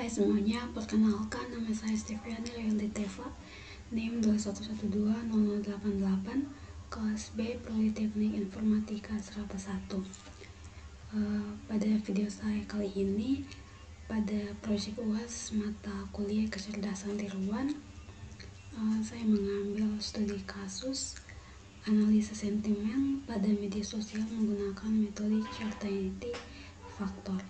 Hai semuanya, perkenalkan nama saya Steviani Reality Teva, NIM 21120088, kelas B Prodi Teknik Informatika Strata 1. Pada video saya kali ini, pada proyek UAS mata kuliah kecerdasan tiruan, saya mengambil studi kasus analisa sentimen pada media sosial menggunakan metode Certainty Factor.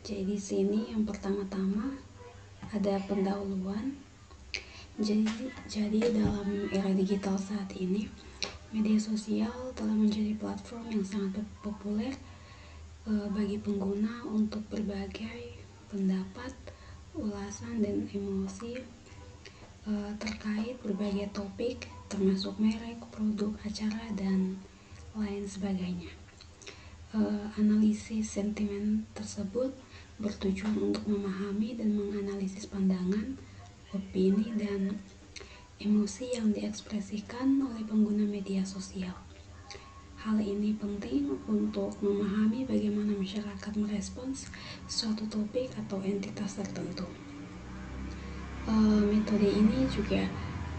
Jadi di sini yang pertama-tama ada pendahuluan. Jadi dalam era digital saat ini, media sosial telah menjadi platform yang sangat populer bagi pengguna untuk berbagai pendapat, ulasan, dan emosi terkait berbagai topik, termasuk merek, produk, acara, dan lain sebagainya. Analisis sentimen tersebut bertujuan untuk memahami dan menganalisis pandangan, opini, dan emosi yang diekspresikan oleh pengguna media sosial. Hal ini penting untuk memahami bagaimana masyarakat merespons suatu topik atau entitas tertentu. Metode ini juga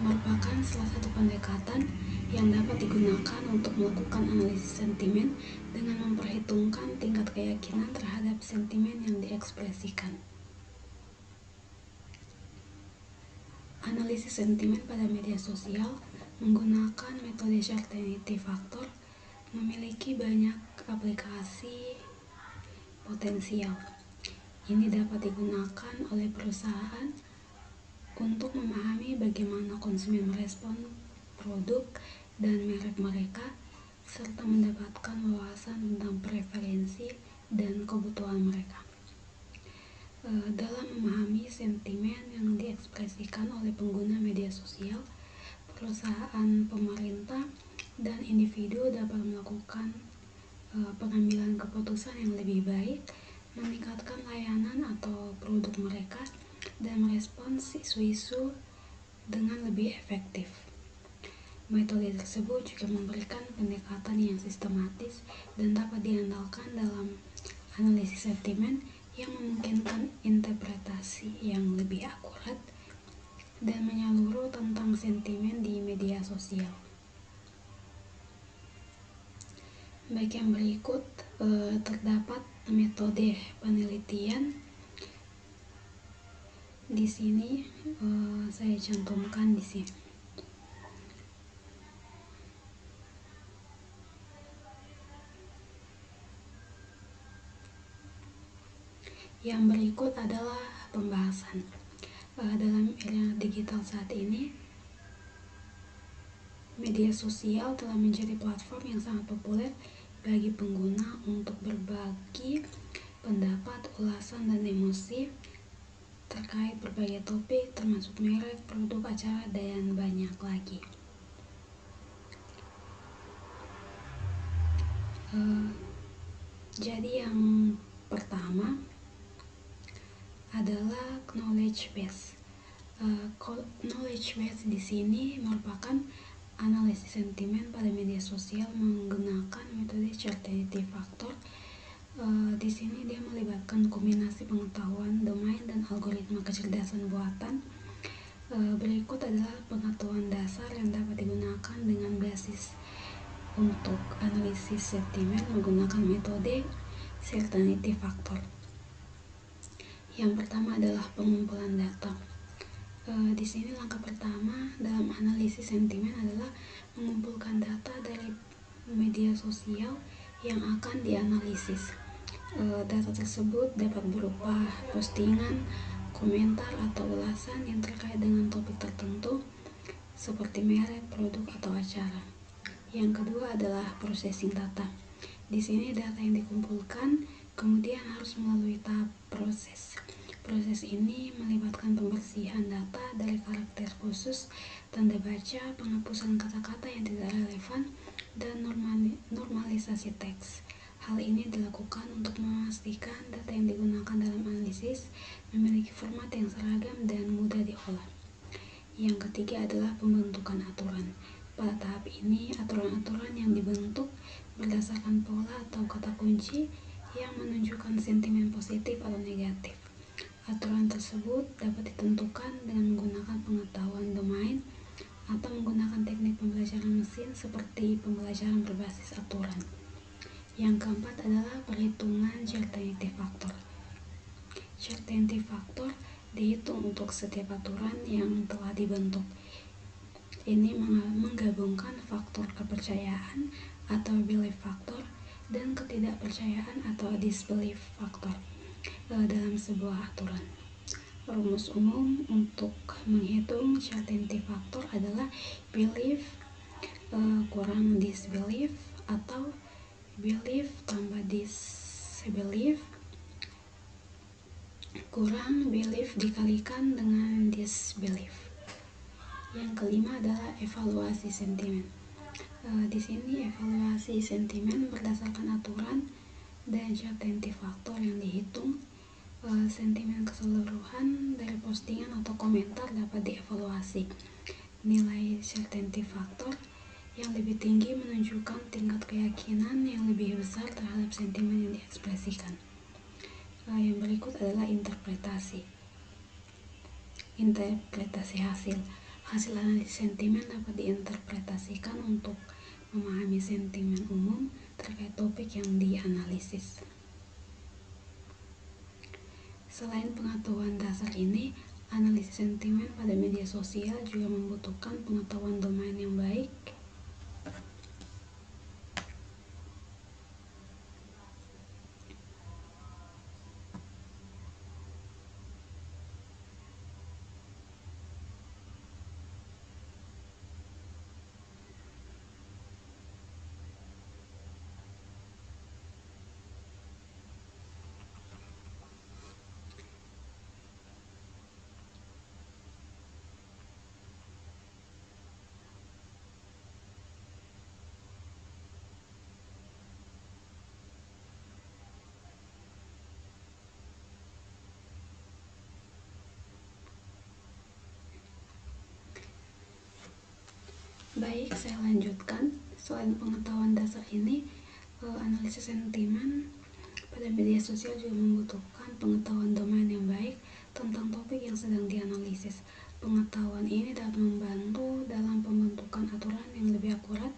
merupakan salah satu pendekatan yang dapat digunakan untuk melakukan analisis sentimen dengan memperhitungkan tingkat keyakinan terhadap sentimen yang diekspresikan. Analisis sentimen pada media sosial menggunakan metode Certainty Factor memiliki banyak aplikasi potensial. Ini dapat digunakan oleh perusahaan untuk memahami bagaimana konsumen merespon produk dan merek mereka, serta mendapatkan wawasan tentang preferensi dan kebutuhan mereka. Dalam memahami sentimen yang diekspresikan oleh pengguna media sosial, perusahaan, pemerintah, dan individu dapat melakukan pengambilan keputusan yang lebih baik, meningkatkan layanan atau produk mereka, dan merespons isu-isu dengan lebih efektif. Metode tersebut juga memberikan pendekatan yang sistematis dan dapat diandalkan dalam analisis sentimen yang memungkinkan interpretasi yang lebih akurat dan menyeluruh tentang sentimen di media sosial. Baik, yang berikut terdapat metode penelitian. Di sini saya cantumkan di sini. Yang berikut adalah pembahasan. Dalam era digital saat ini, media sosial telah menjadi platform yang sangat populer bagi pengguna untuk berbagi pendapat, ulasan, dan emosi terkait berbagai topik, termasuk merek, produk, acara, dan banyak lagi. Jadi yang pertama adalah knowledge base. Knowledge base di sini merupakan analisis sentimen pada media sosial menggunakan metode Certainty Factor. Di sini dia melibatkan kombinasi pengetahuan domain dan algoritma kecerdasan buatan. Berikut adalah pengetahuan dasar yang dapat digunakan dengan basis untuk analisis sentimen menggunakan metode Certainty Factor. Yang pertama adalah pengumpulan data. Di sini langkah pertama dalam analisis sentimen adalah mengumpulkan data dari media sosial yang akan dianalisis. Data tersebut dapat berupa postingan, komentar, atau ulasan yang terkait dengan topik tertentu seperti merek, produk, atau acara. Yang kedua adalah processing data. Di sini data yang dikumpulkan kemudian harus melalui tahap proses. Proses ini melibatkan pembersihan data dari karakter khusus, tanda baca, penghapusan kata-kata yang tidak relevan, dan normalisasi teks. Hal ini dilakukan untuk memastikan data yang digunakan dalam analisis memiliki format yang seragam dan mudah diolah. Yang ketiga adalah pembentukan aturan. Pada tahap ini, aturan-aturan yang dibentuk berdasarkan pola atau kata kunci yang menunjukkan sentimen positif atau negatif. Aturan tersebut dapat ditentukan dengan menggunakan pengetahuan domain atau menggunakan teknik pembelajaran mesin seperti pembelajaran berbasis aturan. Yang keempat adalah perhitungan certainty factor. Certainty factor dihitung untuk setiap aturan yang telah dibentuk. Ini menggabungkan faktor kepercayaan atau belief factor dan ketidakpercayaan atau disbelief factor dalam sebuah aturan. Rumus umum untuk menghitung certainty factor adalah belief kurang disbelief atau belief tambah disbelief kurang belief dikalikan dengan disbelief. Yang kelima adalah evaluasi sentimen. Di sini evaluasi sentimen berdasarkan aturan dan certainty factor yang dihitung. Sentimen keseluruhan dari postingan atau komentar dapat dievaluasi. Nilai certainty factor yang lebih tinggi menunjukkan tingkat keyakinan yang lebih besar terhadap sentimen yang diekspresikan. Yang berikut adalah interpretasi hasil. Hasil analisis sentimen dapat diinterpretasikan untuk memahami sentimen umum terkait topik yang dianalisis. Selain pengetahuan dasar ini, analisis sentimen pada media sosial juga membutuhkan pengetahuan domain yang baik, Baik, saya lanjutkan. Selain pengetahuan dasar ini, analisis sentimen pada media sosial juga membutuhkan pengetahuan domain yang baik tentang topik yang sedang dianalisis. Pengetahuan ini dapat membantu dalam pembentukan aturan yang lebih akurat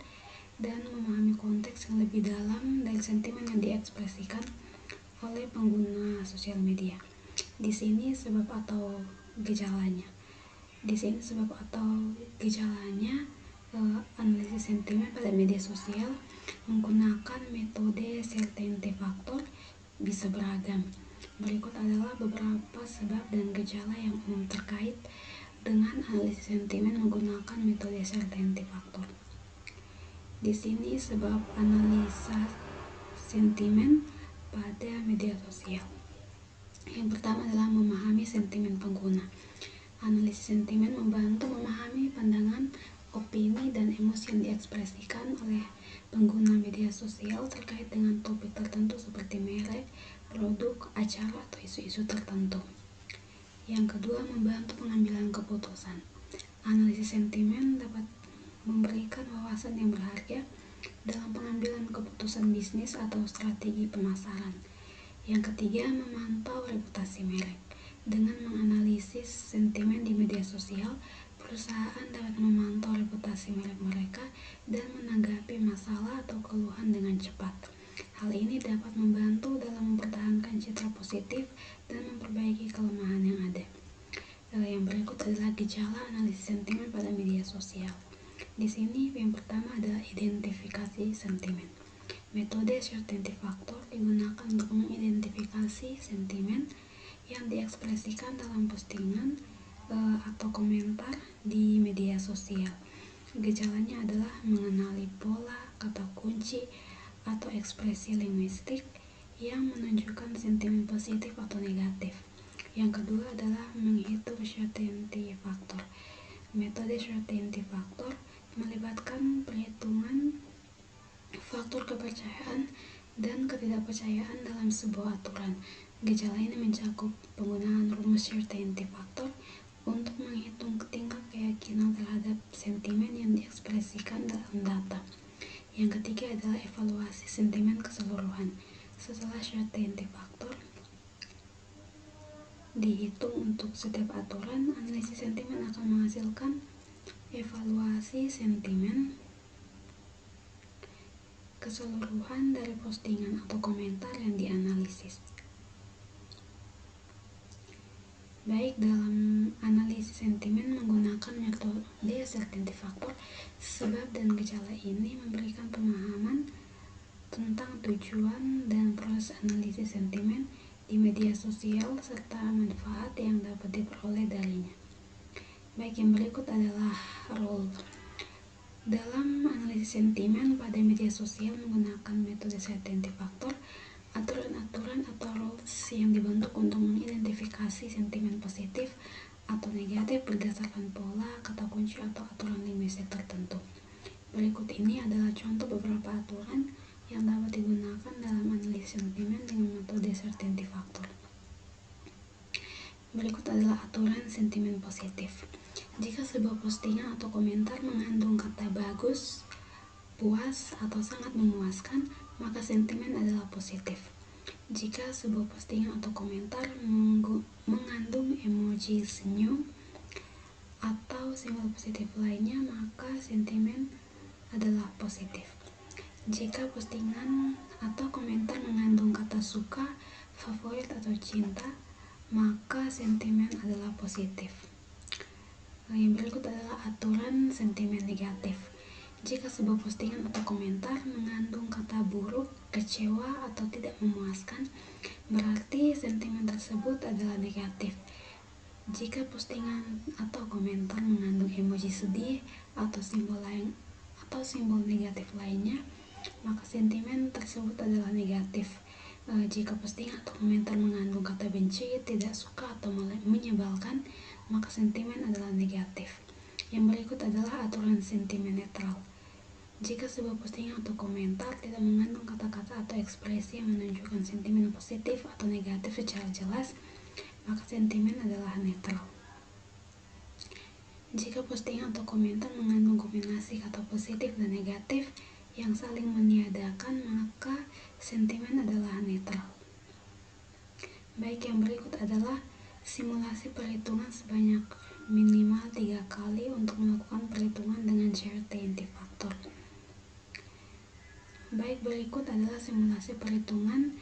dan memahami konteks yang lebih dalam dari sentimen yang diekspresikan oleh pengguna sosial media. Di sini sebab atau gejalanya. Analisis sentimen pada media sosial menggunakan metode certainty factor bisa beragam. Berikut adalah beberapa sebab dan gejala yang umum terkait dengan analisis sentimen menggunakan metode certainty factor. Di sini sebab analisa sentimen pada media sosial. Yang pertama adalah memahami sentimen pengguna. Analisis sentimen membantu memahami pandangan, opini, dan emosi yang diekspresikan oleh pengguna media sosial terkait dengan topik tertentu seperti merek, produk, acara, atau isu-isu tertentu. Yang kedua, membantu pengambilan keputusan. Analisis sentimen dapat memberikan wawasan yang berharga dalam pengambilan keputusan bisnis atau strategi pemasaran. Yang ketiga, memantau reputasi merek. Dengan menganalisis sentimen di media sosial, perusahaan dapat memantau reputasi merek mereka dan menanggapi masalah atau keluhan dengan cepat. Hal ini dapat membantu dalam mempertahankan citra positif dan memperbaiki kelemahan yang ada. Yang berikut adalah gejala analisis sentimen pada media sosial. Di sini yang pertama adalah identifikasi sentimen. Metode certainty factor digunakan untuk mengidentifikasi sentimen yang diekspresikan dalam postingan atau komentar di media sosial. Gejalanya adalah mengenali pola, kata kunci, atau ekspresi linguistik yang menunjukkan sentimen positif atau negatif. Yang kedua adalah menghitung certainty factor. Metode certainty factor melibatkan perhitungan faktor kepercayaan dan ketidakpercayaan dalam sebuah aturan. Gejala ini mencakup penggunaan rumus certainty factor untuk menghitung tingkat keyakinan terhadap sentimen yang diekspresikan dalam data. Yang ketiga adalah evaluasi sentimen keseluruhan. Setelah certainty factor dihitung untuk setiap aturan, analisis sentimen akan menghasilkan evaluasi sentimen keseluruhan dari postingan atau komentar yang dianalisis. Baik dalam analisis sentimen menggunakan metode certainty factor, sebab dan gejala ini memberikan pemahaman tentang tujuan dan proses analisis sentimen di media sosial serta manfaat yang dapat diperoleh darinya. Baik, yang berikut adalah rule dalam analisis sentimen pada media sosial menggunakan metode certainty factor. Aturan-aturan atau rules yang dibentuk untuk mengidentifikasi sentimen positif atau negatif berdasarkan pola, kata kunci, atau aturan linguistik tertentu. Berikut ini adalah contoh beberapa aturan yang dapat digunakan dalam analisis sentimen dengan metode certainty factor. Berikut adalah aturan sentimen positif. Jika sebuah postingan atau komentar mengandung kata bagus, puas, atau sangat memuaskan, maka sentimen adalah positif. Jika sebuah postingan atau komentar mengandung emoji senyum atau simbol positif lainnya, maka sentimen adalah positif. Jika postingan atau komentar mengandung kata suka, favorit, atau cinta, maka sentimen adalah positif. Yang berikut adalah aturan sentimen negatif. Jika sebuah postingan atau komentar mengandung kata buruk, kecewa, atau tidak memuaskan, berarti sentimen tersebut adalah negatif. Jika postingan atau komentar mengandung emoji sedih atau simbol negatif lainnya, maka sentimen tersebut adalah negatif. Jika postingan atau komentar mengandung kata benci, tidak suka, atau menyebalkan, maka sentimen adalah negatif. Yang berikut adalah aturan sentimen netral. Jika sebuah postingan atau komentar tidak mengandung kata-kata atau ekspresi yang menunjukkan sentimen positif atau negatif secara jelas, maka sentimen adalah netral. Jika postingan atau komentar mengandung kombinasi kata positif dan negatif yang saling meniadakan, maka sentimen adalah netral. Baik, yang berikut adalah simulasi perhitungan sebanyak minimal 3 kali untuk melakukan perhitungan dengan certainty factor. Baik, berikut adalah simulasi perhitungan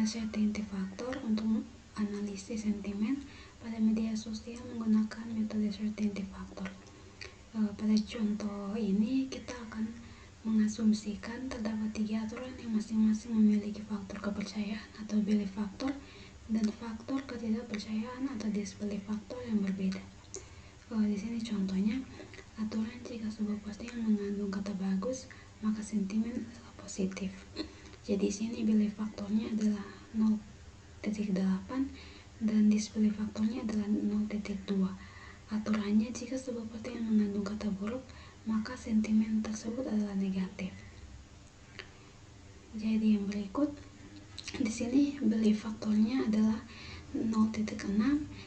certainty factor untuk analisis sentimen pada media sosial menggunakan metode certainty factor. Pada contoh ini kita akan mengasumsikan terdapat 3 aturan yang masing-masing memiliki faktor kepercayaan atau belief factor dan faktor ketidakpercayaan atau disbelief factor yang berbeda. Di sini contohnya, aturan jika sebuah postingan mengandung kata bagus, maka sentimen adalah positif. Jadi di sini belief faktornya adalah 0.8 dan disbelief faktornya adalah 0.2. Aturannya jika sebuah postingan mengandung kata buruk, maka sentimen tersebut adalah negatif. Jadi yang berikut di sini belief faktornya adalah 0.6,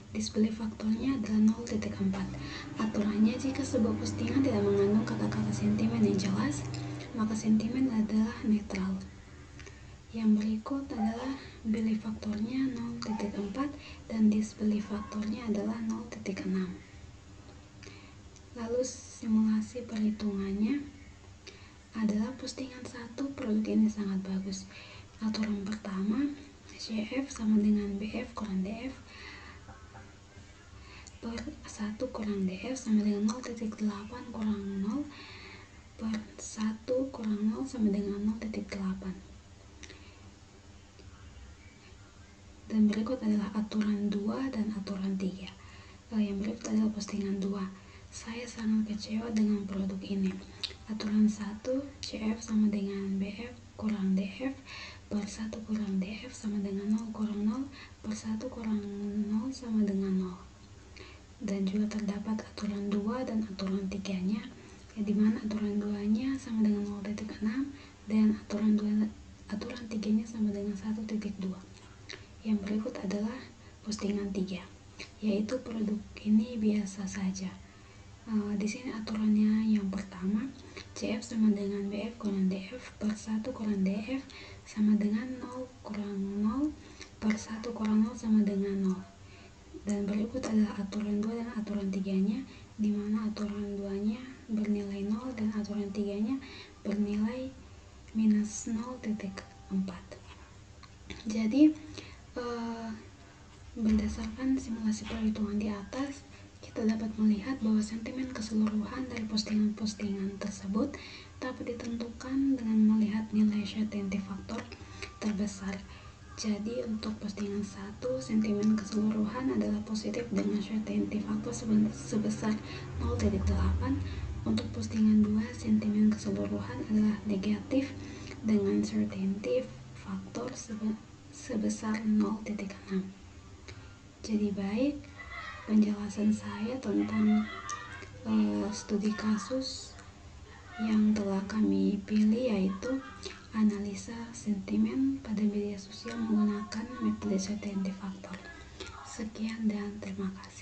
disbelief faktornya adalah 0.4. Aturannya jika sebuah postingan tidak mengandung kata-kata sentimen yang jelas, maka sentimen adalah netral. Yang berikut adalah belief faktornya 0.4 dan disbelief faktornya adalah 0.6. Lalu simulasi perhitungannya adalah postingan 1, produk ini sangat bagus. Aturan pertama, CF sama dengan BF kurang DF per 1 kurang DF sama dengan 0.8 kurang 0 per 1 kurang 0 sama dengan 0.8. Dan berikut adalah aturan 2 dan aturan 3. Yang berikut adalah postingan 2. Saya sangat kecewa dengan produk ini. Aturan 1, CF sama dengan BF kurang DF per 1 kurang DF sama dengan 0 kurang 0 per 1 kurang 0 sama dengan 0. Dan juga terdapat aturan 2 dan aturan 3-nya, di mana aturan 2-nya sama dengan 0.6 dan aturan 3-nya sama dengan 1.2. Yang berikut adalah postingan 3, yaitu produk ini biasa saja. Di sini aturannya yang pertama, CF sama dengan BF kurang DF per 1 kurang DF sama dengan 0 kurang 0 per 1 kurang 0 sama dengan 0. Dan berikut adalah aturan 2 dan aturan 3-nya, di mana aturan 2-nya bernilai 0 dan aturan 3-nya bernilai minus 0,4. Jadi berdasarkan simulasi perhitungan di atas, kita dapat melihat bahwa sentimen keseluruhan dari postingan-postingan tersebut dapat ditentukan dengan melihat nilai certainty factor terbesar. Jadi untuk postingan 1, sentimen keseluruhan adalah positif dengan certainty factor sebesar 0,8. Untuk postingan 2, sentimen keseluruhan adalah negatif dengan certainty factor sebesar 0,6. Jadi baik, penjelasan saya tentang studi kasus yang telah kami pilih yaitu analisa sentimen pada media sosial menggunakan metode certainty factor. Sekian dan terima kasih.